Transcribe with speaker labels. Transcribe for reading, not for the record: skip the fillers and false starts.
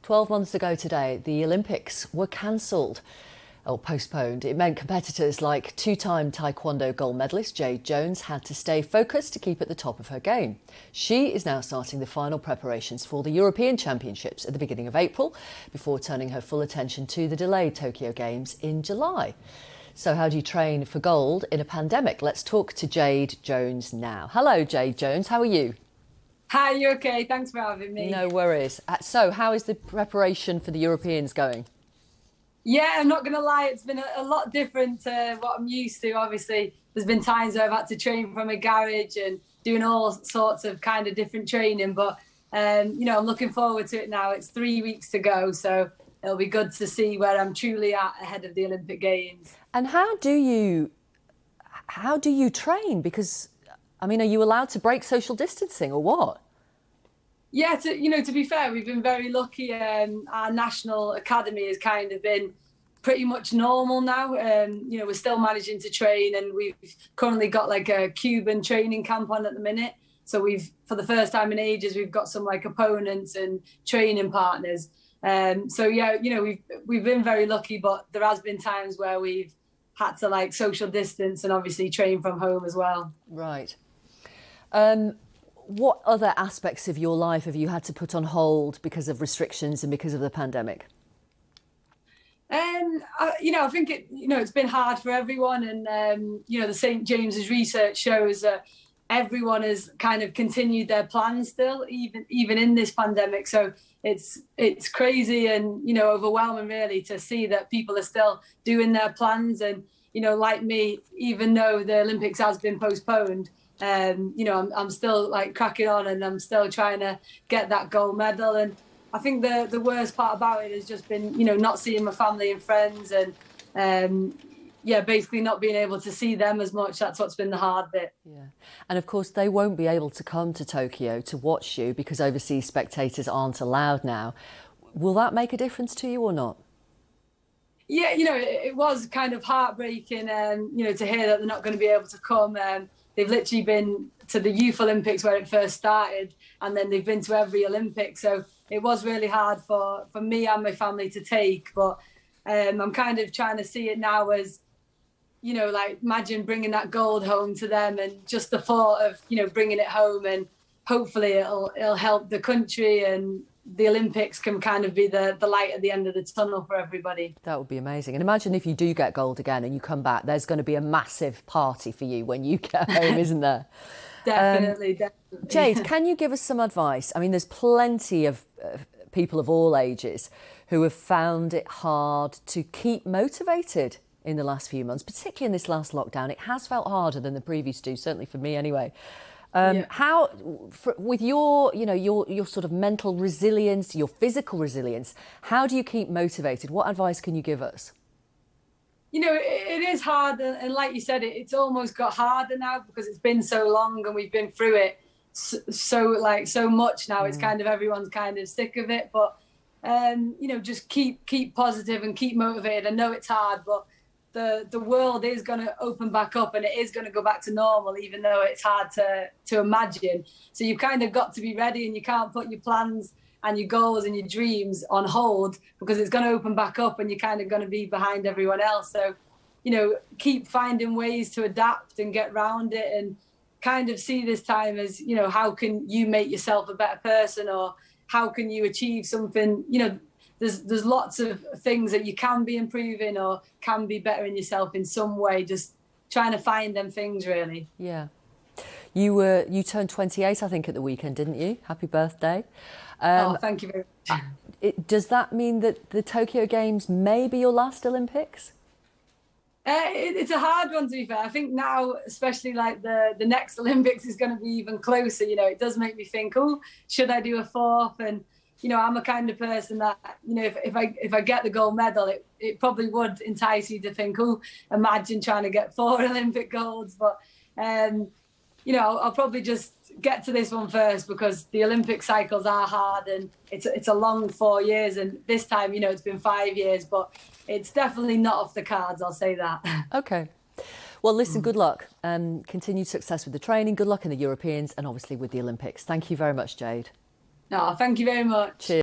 Speaker 1: 12 months ago today, the Olympics were cancelled or postponed. It meant competitors like two-time Taekwondo gold medalist Jade had to stay focused to keep at the top of her game. She is now starting the final preparations for the European Championships at the beginning of April, before turning her full attention to the delayed Tokyo Games in July. So how do you train for gold in a pandemic? Let's talk to Jade Jones now. Hello, Jade Jones. How are you?
Speaker 2: Hi, you okay? Thanks for having me.
Speaker 1: No worries. So how is the preparation for the Europeans going?
Speaker 2: Yeah, I'm not going to lie, it's been a lot different to what I'm used to. Obviously, there's been times where I've had to train from a garage and doing all sorts of kind of different training. But, I'm looking forward to it now. It's 3 weeks to go, so it'll be good to see where I'm truly at ahead of the Olympic Games.
Speaker 1: And how do you train? Because, are you allowed to break social distancing or what?
Speaker 2: Yeah, to be fair, we've been very lucky. Our national academy has kind of been pretty much normal now. We're still managing to train, and we've currently got like a Cuban training camp on at the minute. So for the first time in ages, we've got some like opponents and training partners. We've been very lucky, but there has been times where we've had to like social distance and obviously train from home as well.
Speaker 1: Right. What other aspects of your life have you had to put on hold because of restrictions and because of the pandemic?
Speaker 2: I think it's been hard for everyone, and the St. James's research shows that everyone has kind of continued their plans still, even in this pandemic. So it's crazy and overwhelming really to see that people are still doing their plans, and like me, even though the Olympics has been postponed. I'm still like cracking on, and I'm still trying to get that gold medal. And I think the worst part about it has just been, not seeing my family and friends, and basically not being able to see them as much. That's what's been the hard bit.
Speaker 1: Yeah. And of course, they won't be able to come to Tokyo to watch you because overseas spectators aren't allowed now. Will that make a difference to you or not?
Speaker 2: Yeah, it was kind of heartbreaking, to hear that they're not going to be able to come. They've literally been to the Youth Olympics where it first started, and then they've been to every Olympic. So it was really hard for me and my family to take. But I'm kind of trying to see it now as, like imagine bringing that gold home to them, and just the thought of, bringing it home, and hopefully it'll help the country, and the Olympics can kind of be the light at the end of the tunnel for everybody.
Speaker 1: That would be amazing. And imagine if you do get gold again and you come back, there's going to be a massive party for you when you get home, isn't there?
Speaker 2: Definitely.
Speaker 1: Jade, can you give us some advice? There's plenty of people of all ages who have found it hard to keep motivated in the last few months, particularly in this last lockdown. It has felt harder than the previous two, certainly for me anyway. How, with your sort of mental resilience, your physical resilience, how do you keep motivated? What advice can you give us?
Speaker 2: It is hard, and like you said, it's almost got harder now because it's been so long and we've been through it so much now. It's kind of everyone's kind of sick of it, but just keep positive and keep motivated. I know it's hard, but the world is going to open back up, and it is going to go back to normal, even though it's hard to imagine. So you've kind of got to be ready, and you can't put your plans and your goals and your dreams on hold because it's going to open back up, and you're kind of going to be behind everyone else. So, keep finding ways to adapt and get around it, and kind of see this time as, how can you make yourself a better person, or how can you achieve something, There's lots of things that you can be improving or can be better in yourself in some way, just trying to find them things, really.
Speaker 1: Yeah. You turned 28, I think, at the weekend, didn't you? Happy birthday.
Speaker 2: Thank you very much.
Speaker 1: Does that mean that the Tokyo Games may be your last Olympics?
Speaker 2: It's a hard one, to be fair. I think now, especially like the next Olympics is going to be even closer. It does make me think, oh, should I do a fourth? And I'm a kind of person that, if I get the gold medal, it probably would entice you to think, oh, imagine trying to get 4 Olympic golds. But, I'll probably just get to this one first because the Olympic cycles are hard, and it's a long 4 years. And this time, it's been 5 years, but it's definitely not off the cards, I'll say that.
Speaker 1: OK. Well, listen, good luck. Continued success with the training. Good luck in the Europeans and obviously with the Olympics. Thank you very much, Jade.
Speaker 2: No, thank you very much.
Speaker 1: Cheers.